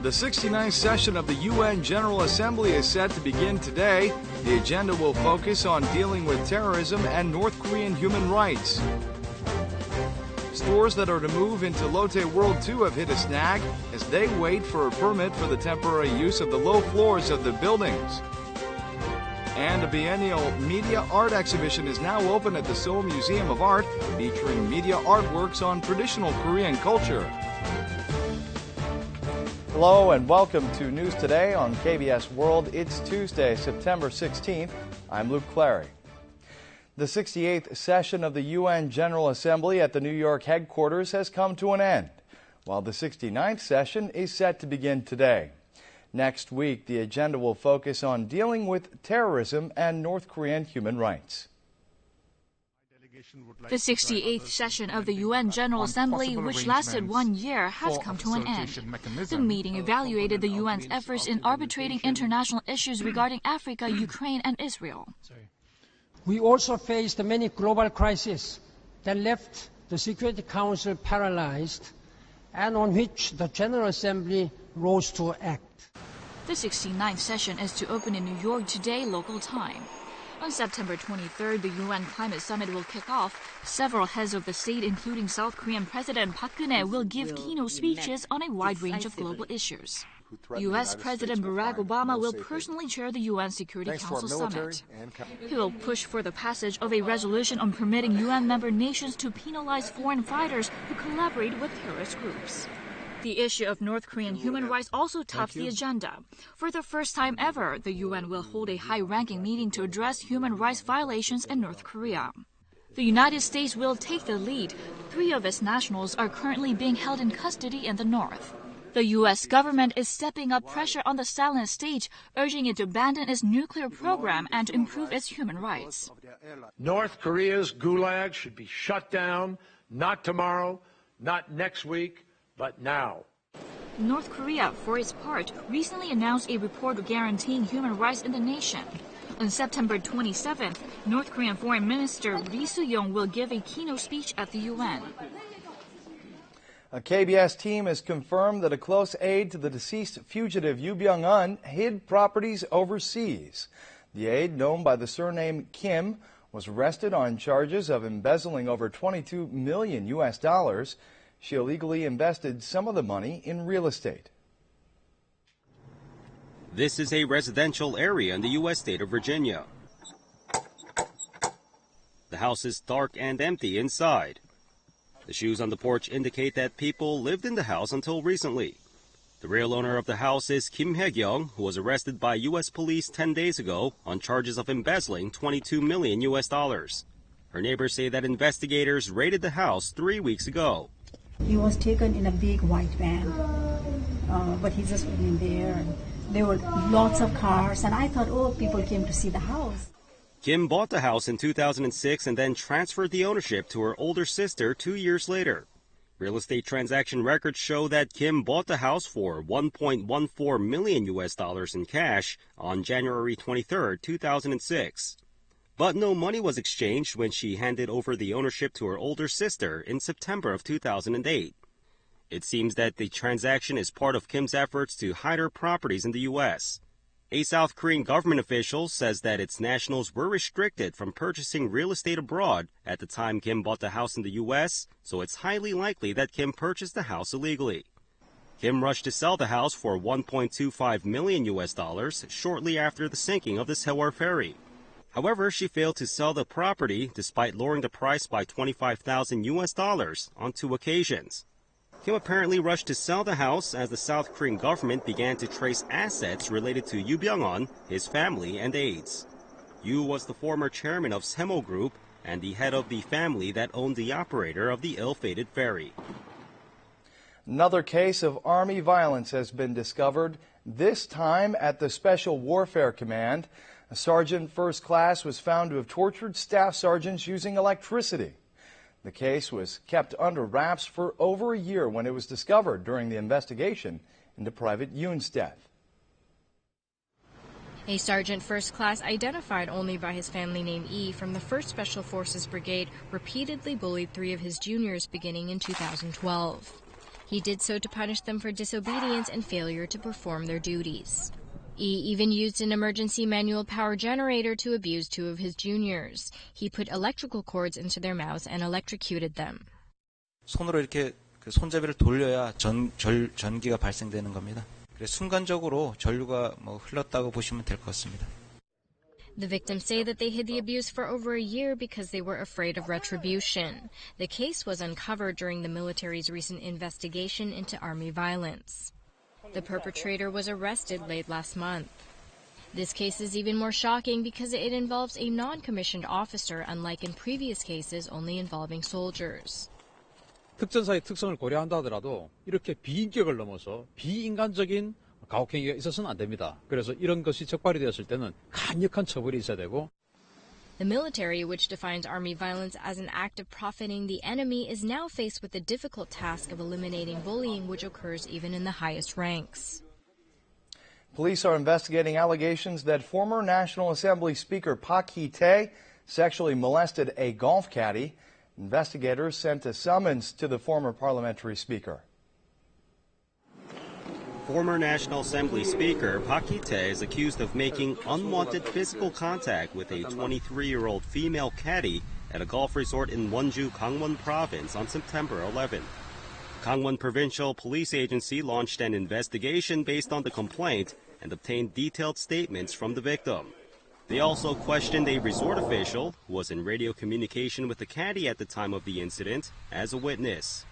The 69th session of the UN General Assembly is set to begin today. The agenda will focus on dealing with terrorism and North Korean human rights. Stores that are to move into Lotte World 2 have hit a snag as they wait for a permit for the temporary use of the low floors of the buildings. And a biennial media art exhibition is now open at the Seoul Museum of Art, featuring media artworks on traditional Korean culture. Hello and welcome to News Today on KBS World. It's Tuesday, September 16th. I'm Luke Clary. The 68th session of the UN General Assembly at the New York headquarters has come to an end, while the 69th session is set to begin today. Next week, the agenda will focus on dealing with terrorism and North Korean human rights. The 68th session of the UN General Assembly, which lasted 1 year, has come to an end. The meeting evaluated the UN's efforts in arbitrating international issues regarding Africa, Ukraine, and Israel. We also faced many global crises that left the Security Council paralyzed and on which the General Assembly rose to act. The 69th session is to open in New York today, local time. On September 23rd, the UN Climate Summit will kick off. Several heads of the state, including South Korean President Park Geun-hye, will give keynote speeches on a wide range of global issues. U.S. President Barack Obama will personally chair the UN Security Council Summit. He will push for the passage of a resolution on permitting UN member nations to penalize foreign fighters who collaborate with terrorist groups. The issue of North Korean human rights also tops the agenda. For the first time ever, the UN will hold a high-ranking meeting to address human rights violations in North Korea. The United States will take the lead. 3 of its nationals are currently being held in custody in the North. The U.S. government is stepping up pressure on the Stalinist state, urging it to abandon its nuclear program and to improve its human rights. North Korea's gulag should be shut down, not tomorrow, not next week, but now. North Korea, for its part, recently announced a report guaranteeing human rights in the nation. On September 27th, North Korean Foreign Minister Ri Soo-young will give a keynote speech at the UN. A KBS team has confirmed that a close aide to the deceased fugitive Yoo Byungeon hid properties overseas. The aide, known by the surname Kim, was arrested on charges of embezzling over $22 million US. She illegally invested some of the money in real estate. This is a residential area in the U.S. state of Virginia. The house is dark and empty inside. The shoes on the porch indicate that people lived in the house until recently. The real owner of the house is Geun-hye, who was arrested by U.S. police 10 days ago on charges of embezzling $22 million US. Her neighbors say that investigators raided the house 3 weeks ago. He was taken in a big white van, but he just went in there. And there were lots of cars, and I thought, oh, people came to see the house. Kim bought the house in 2006 and then transferred the ownership to her older sister 2 years later. Real estate transaction records show that Kim bought the house for $1.14 million US in cash on January 23, 2006. But no money was exchanged when she handed over the ownership to her older sister in September of 2008. It seems that the transaction is part of Kim's efforts to hide her properties in the U.S. A South Korean government official says that its nationals were restricted from purchasing real estate abroad at the time Kim bought the house in the U.S., so it's highly likely that Kim purchased the house illegally. Kim rushed to sell the house for $1.25 million US shortly after the sinking of the Sewol ferry. However, she failed to sell the property despite lowering the price by $25,000 US on 2 occasions. Kim apparently rushed to sell the house as the South Korean government began to trace assets related to Yoo Byungeon, his family, and aides. Yoo was the former chairman of Semo Group and the head of the family that owned the operator of the ill-fated ferry. Another case of Army violence has been discovered, this time at the Special Warfare Command. A sergeant first class was found to have tortured staff sergeants using electricity. The case was kept under wraps for over a year when it was discovered during the investigation into Private Yoon's death. A sergeant first class identified only by his family name E from the 1st Special Forces Brigade repeatedly bullied 3 of his juniors beginning in 2012. He did so to punish them for disobedience and failure to perform their duties. Lee even used an emergency manual power generator to abuse two of his juniors. He put electrical cords into their mouths and electrocuted them. 손으로 이렇게 그 손잡이를 돌려야 전기가 발생되는 겁니다. 그래서 순간적으로 전류가 흘렀다고 보시면 될 것 같습니다. The victims say that they hid the abuse for over a year because they were afraid of retribution. The case was uncovered during the military's recent investigation into army violence. The perpetrator was arrested late last month. This case is even more shocking because it involves a non-commissioned officer, unlike in previous cases only involving soldiers. 특전사의 특성을 고려한다 하더라도 이렇게 비인격을 넘어서 비인간적인 가혹행위가 있어서는 안 됩니다. 그래서 이런 것이 적발이 되었을 때는 강력한 처벌이 있어야 되고. The military, which defines army violence as an act of profiting the enemy, is now faced with the difficult task of eliminating bullying, which occurs even in the highest ranks. Police are investigating allegations that former National Assembly Speaker Park Hee-tae sexually molested a golf caddy. Investigators sent a summons to the former parliamentary speaker. Former National Assembly Speaker Park Hee-tae is accused of making unwanted physical contact with a 23-year-old female caddy at a golf resort in Wonju, Gangwon Province on September 11. Gangwon Provincial Police Agency launched an investigation based on the complaint and obtained detailed statements from the victim. They also questioned a resort official who was in radio communication with the caddy at the time of the incident as a witness.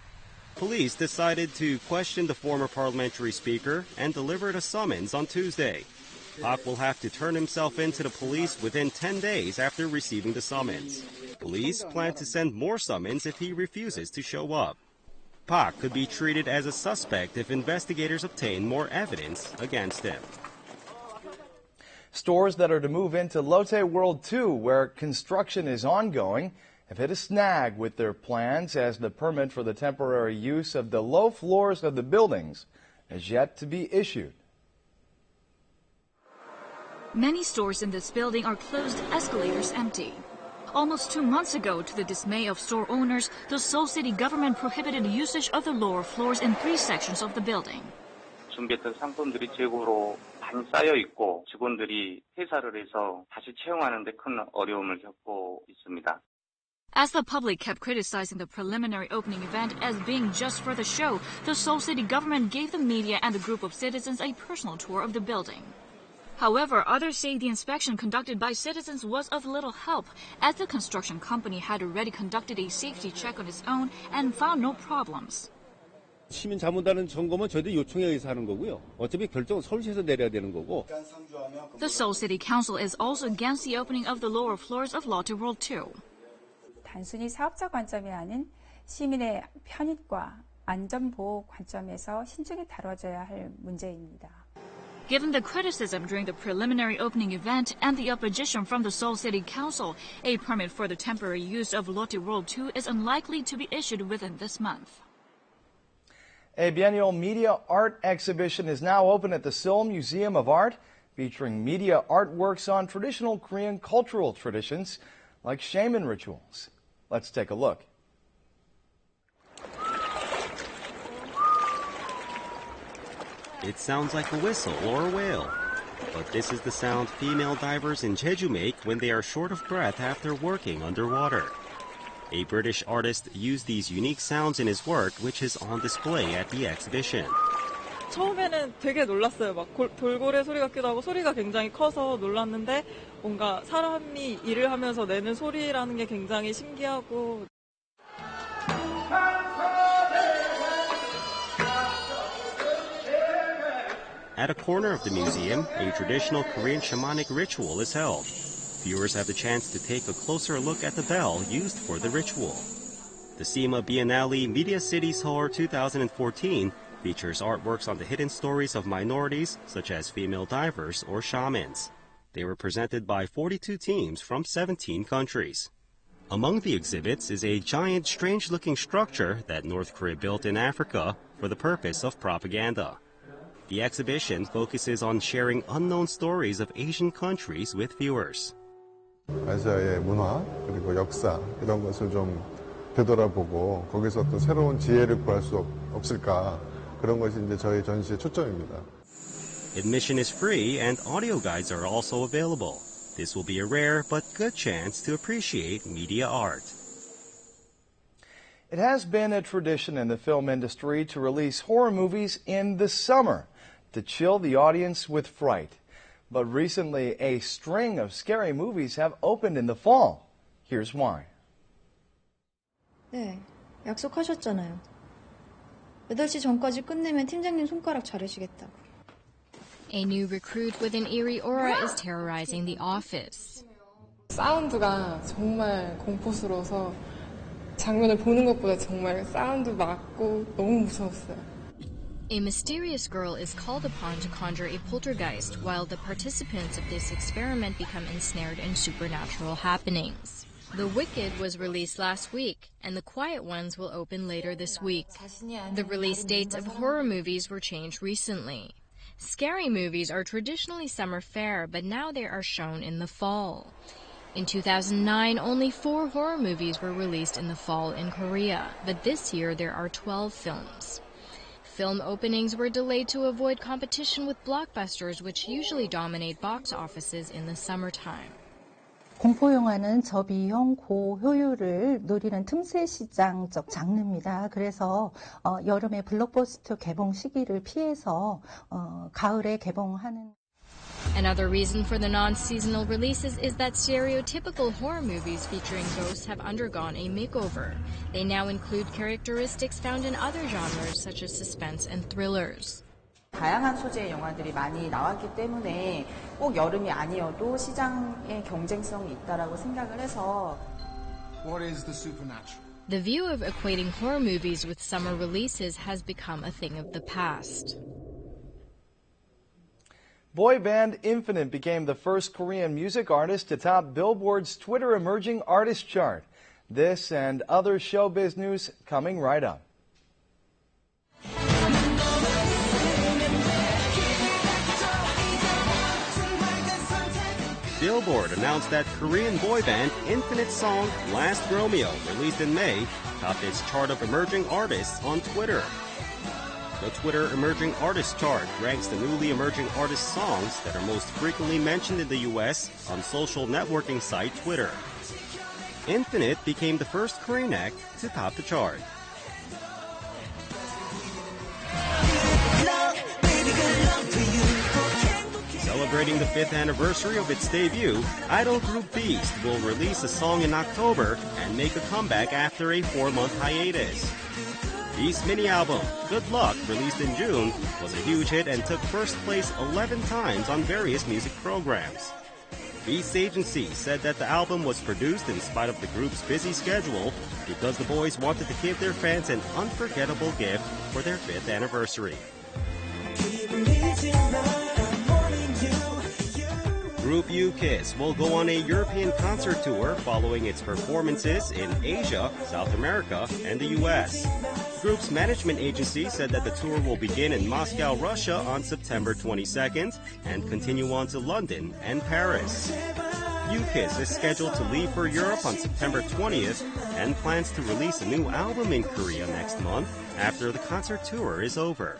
Police decided to question the former parliamentary speaker and delivered a summons on Tuesday. Park will have to turn himself in to the police within 10 days after receiving the summons. Police plan to send more summons if he refuses to show up. Park could be treated as a suspect if investigators obtain more evidence against him. Stores that are to move into Lotte World 2, where construction is ongoing, have hit a snag with their plans as the permit for the temporary use of the low floors of the buildings is yet to be issued. Many stores in this building are closed, escalators empty. Almost 2 months ago, to the dismay of store owners, the Seoul City government prohibited usage of the lower floors in 3 sections of the building. 준비했던 상품들이 재고로 많이 쌓여 있고 직원들이 퇴사를 해서 다시 채용하는 데 큰 어려움을 겪고 있습니다. As the public kept criticizing the preliminary opening event as being just for the show, the Seoul City government gave the media and a group of citizens a personal tour of the building. However, others say the inspection conducted by citizens was of little help, as the construction company had already conducted a safety check on its own and found no problems. 시민 자문단은 점검은 저희들이 요청에 의해서 하는 거고요. 어차피 결정은 서울시에서 내려야 되는 거고. The Seoul City Council is also against the opening of the lower floors of Lotte World 2. 단순히 사업자 관점이 아닌 시민의 편익과 안전보호 관점에서 신중히 다뤄져야 할 문제입니다. Given the criticism during the preliminary opening event and the opposition from the Seoul City Council, a permit for the temporary use of Lotte World 2 is unlikely to be issued within this month. A biennial media art exhibition is now open at the Seoul Museum of Art, featuring media artworks on traditional Korean cultural traditions like shaman rituals. Let's take a look. It sounds like a whistle or a whale, but this is the sound female divers in Jeju make when they are short of breath after working underwater. A British artist used these unique sounds in his work, which is on display at the exhibition. 처음에는 되게 놀랐어요. 막 돌고래 소리 같기도 하고 소리가 굉장히 커서 놀랐는데 뭔가 사람이 일을 하면서 내는 소리라는 게 굉장히 신기하고. At a corner of the museum, a traditional Korean shamanic ritual is held. Viewers have the chance to take a closer look at the bell used for the ritual. The SEMA Biennale Media City Seoul 2014 features artworks on the hidden stories of minorities, such as female divers or shamans. They were presented by 42 teams from 17 countries. Among the exhibits is a giant, strange-looking structure that North Korea built in Africa for the purpose of propaganda. The exhibition focuses on sharing unknown stories of Asian countries with viewers. 아시아의 문화 그리고 역사 이런 것을 좀 되돌아보고 거기서 또 새로운 지혜를 구할 수 없을까 그런 것이 이제 저희 전시의 초점입니다. Admission is free and audio guides are also available. This will be a rare but good chance to appreciate media art. It has been a tradition in the film industry to release horror movies in the summer to chill the audience with fright. But recently, a string of scary movies have opened in the fall. Here's why. 네, 약속하셨잖아요. 8시 전까지 끝내면 팀장님 손가락 자르시겠다고. A new recruit with an eerie aura is terrorizing the office. 사운드가 정말 공포스러워서 장면을 보는 것보다 정말 사운드 맞고 너무 무서웠어요. A mysterious girl is called upon to conjure a poltergeist while the participants of this experiment become ensnared in supernatural happenings. The Wicked was released last week, and The Quiet Ones will open later this week. The release dates of horror movies were changed recently. Scary movies are traditionally summer fare, but now they are shown in the fall. In 2009, only 4 horror movies were released in the fall in Korea, but this year there are 12 films. Film openings were delayed to avoid competition with blockbusters, which usually dominate box offices in the summertime. 공포 영화는 저비용 고효율을 노리는 틈새 시장적 장르입니다. 그래서 여름에 블록버스터 개봉 시기를 피해서 가을에 개봉하는. Another reason for the non-seasonal releases is that stereotypical horror movies featuring ghosts have undergone a makeover. They now include characteristics found in other genres such as suspense and thrillers. 다양한 소재의 영화들이 많이 나왔기 때문에 꼭 여름이 아니어도 시장의 경쟁성이 있다라고 생각을 해서. What is the supernatural? The view of equating horror movies with summer releases has become a thing of the past. Boy band Infinite became the first Korean music artist to top Billboard's Twitter Emerging Artist chart. This and other showbiz news coming right up. Billboard announced that Korean boy band Infinite's song Last Romeo, released in May, topped its chart of emerging artists on Twitter. The Twitter Emerging Artists chart ranks the newly emerging artist songs that are most frequently mentioned in the U.S. on social networking site Twitter. Infinite became the first Korean act to top the chart. Celebrating the 5th anniversary of its debut, idol group Beast will release a song in October and make a comeback after a 4-month hiatus. Beast's mini-album, Good Luck, released in June, was a huge hit and took first place 11 times on various music programs. Beast's agency said that the album was produced in spite of the group's busy schedule because the boys wanted to give their fans an unforgettable gift for their 5th anniversary. Group U-Kiss will go on a European concert tour following its performances in Asia, South America, and the U.S. The group's management agency said that the tour will begin in Moscow, Russia on September 22nd and continue on to London and Paris. U-Kiss is scheduled to leave for Europe on September 20th and plans to release a new album in Korea next month after the concert tour is over.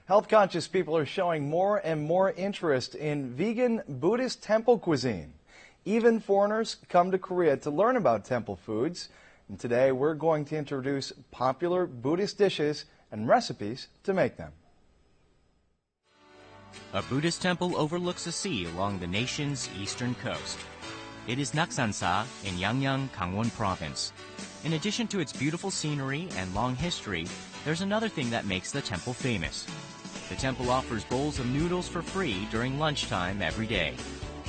Health-conscious people are showing more and more interest in vegan Buddhist temple cuisine. Even foreigners come to Korea to learn about temple foods. And today we're going to introduce popular Buddhist dishes and recipes to make them. A Buddhist temple overlooks the sea along the nation's eastern coast. It is Naksansa in Yangyang, Gangwon Province. In addition to its beautiful scenery and long history, there's another thing that makes the temple famous. The temple offers bowls of noodles for free during lunchtime every day.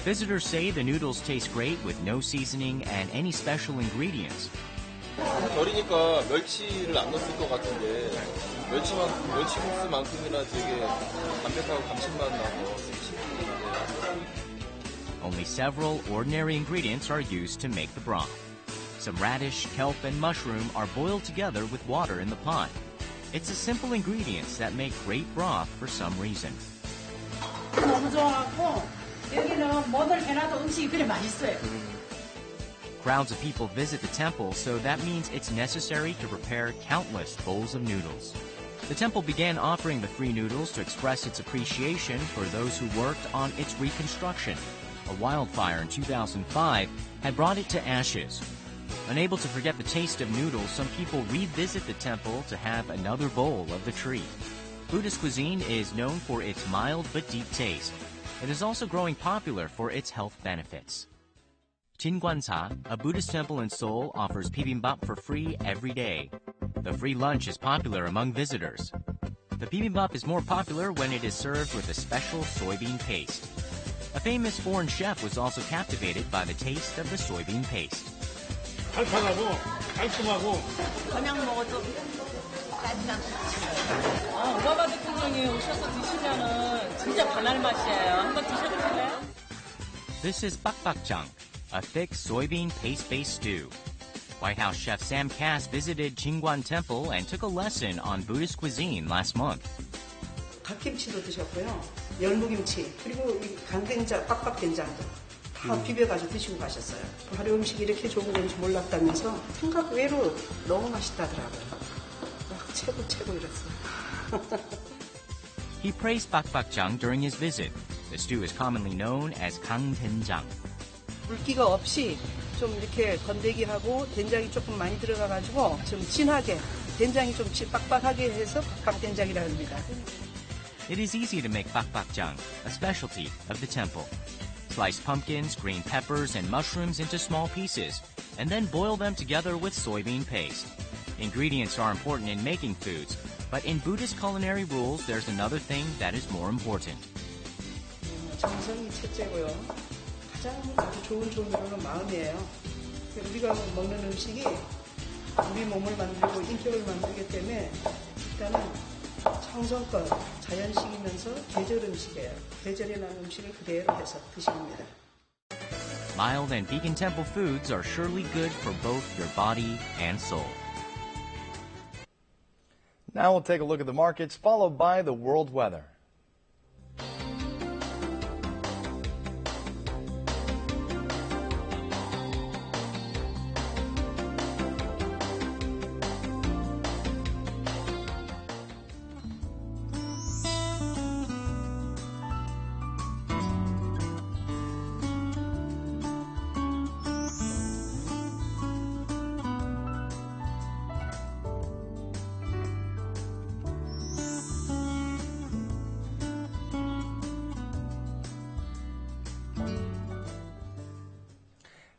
Visitors say the noodles taste great with no seasoning and any special ingredients. 절이니까 멸치를 안 넣었을 것 같은데 멸치국수만큼이나 되게 담백하고 감칠맛 나고 신기한데. Only several ordinary ingredients are used to make the broth. Some radish, kelp, and mushroom are boiled together with water in the pot. It's the simple ingredients that make great broth for some reason. 너무 좋아하고 여기는 뭐들 해놔도 음식이 그래 맛있어요. Crowds of people visit the temple, so that means it's necessary to prepare countless bowls of noodles. The temple began offering the free noodles to express its appreciation for those who worked on its reconstruction. A wildfire in 2005 had brought it to ashes. Unable to forget the taste of noodles, some people revisit the temple to have another bowl of the treat. Buddhist cuisine is known for its mild but deep taste. It is also growing popular for its health benefits. Jingwansa, a Buddhist temple in Seoul, offers bibimbap for free every day. The free lunch is popular among visitors. The bibimbap is more popular when it is served with a special soybean paste. A famous foreign chef was also captivated by the taste of the soybean paste. 달달하고 깔끔하고 그냥 먹어도 오바마 대통령이 오셔서 드시면은 진짜 반할 맛이에요. 한번 드셔보실래요? This is bakbakjang, a thick soybean paste-based stew. White House chef Sam Cass visited Jingwan Temple and took a lesson on Buddhist cuisine last month. 갓김치도 드셨고요. 열무김치, 그리고 이 강된장, 빡빡된장도 다 비벼가지고 드시고 가셨어요. 발효 음식이 이렇게 좋은 건지 몰랐다면서 생각 외로 너무 맛있다더라고요. 최고 이랬어요. He praised bakbakjang during his visit. The stew is commonly known as 강된장. 물기가 없이 좀 이렇게 건더기하고 된장이 조금 많이 들어가가지고 좀 진하게 된장이 좀 빡빡하게 해서 강된장이라 합니다. It is easy to make bakbakjang, a specialty of the temple. Slice pumpkins, green peppers, and mushrooms into small pieces, and then boil them together with soybean paste. Ingredients are important in making foods, but in Buddhist culinary rules, there's another thing that is more important. 정성이 첫째고요. 가장 아주 좋은 조미료는 마음이에요. 우리가 먹는 음식이 우리 몸을 만들고 인격을 만들기 때문에 일단은 정성껏 자연식이면서 계절 음식이에요. 계절에 난 음식을 그대로 해서 드십니다. Mild and vegan temple foods are surely good for both your body and soul. Now we'll take a look at the markets, followed by the world weather.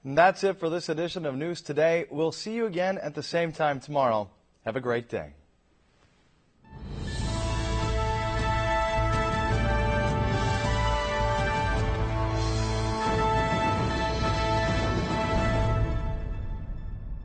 And that's it for this edition of News Today. We'll see you again at the same time tomorrow. Have a great day.